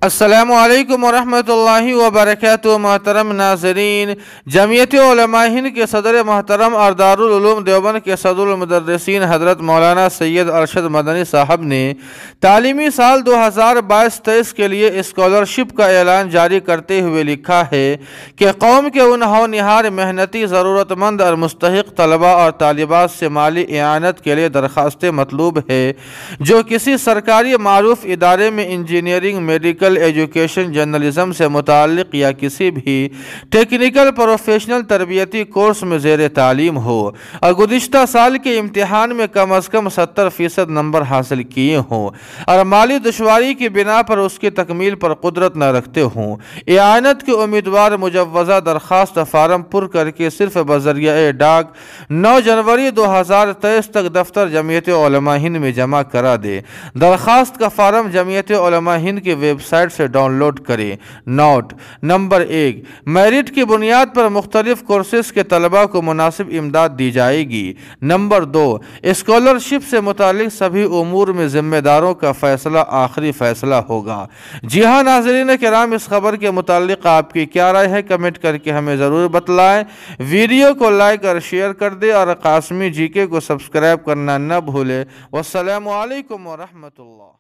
السلام علیکم ورحمۃ اللہ وبرکاتہ۔ محترم ناظرین، جمعیت علماء ہند کے صدر محترم اور دارالعلوم دیوبند کے صدر المدرسین حضرت مولانا سید ارشد مدنی صاحب نے تعلیمی سال 2022-23 کے لیے اسکالرشپ کا اعلان جاری کرتے ہوئے لکھا ہے کہ قوم کے ان ہونہار محنتی ضرورت مند اور مستحق طلباء اور طالبات سے مالی اعانت کے لیے درخواستیں مطلوب ہے جو کسی سرکاری معروف ادارے میں انجینئرنگ، میڈیکل، ایجوکیشن، جرنلزم سے متعلق یا کسی بھی ٹیکنیکل پروفیشنل تربیتی کورس میں زیر تعلیم ہو اور گزشتہ سال کے امتحان میں کم از کم 70% نمبر حاصل کیے ہوں اور مالی دشواری کی بنا پر اس کی تکمیل پر قدرت نہ رکھتے ہوں۔ اعانت کے امیدوار مجوزہ درخواست فارم پر کر کے صرف بذریعہ ڈاک 9 جنوری 2023 تک دفتر جمعیت علماء ہند میں جمع کرا دے۔ درخواست کا فارم جمعیت علماء ہند کی ویب سائٹ سے ڈاؤن لوڈ کریں۔ نوٹ: نمبر 1، میرٹ کی بنیاد پر مختلف کورسز کے طلباء کو مناسب امداد دی جائے گی۔ نمبر 2، اسکالرشپ سے متعلق سبھی امور میں ذمہ داروں کا فیصلہ آخری فیصلہ ہوگا۔ جی ہاں ناظرین کرام، اس خبر کے متعلق آپ کی کیا رائے ہے کمنٹ کر کے ہمیں ضرور بتلائیں۔ ویڈیو کو لائک اور شیئر کر دیں اور قاسمی جی کے کو سبسکرائب کرنا نہ بھولے۔ والسلام علیکم ورحمۃ اللہ۔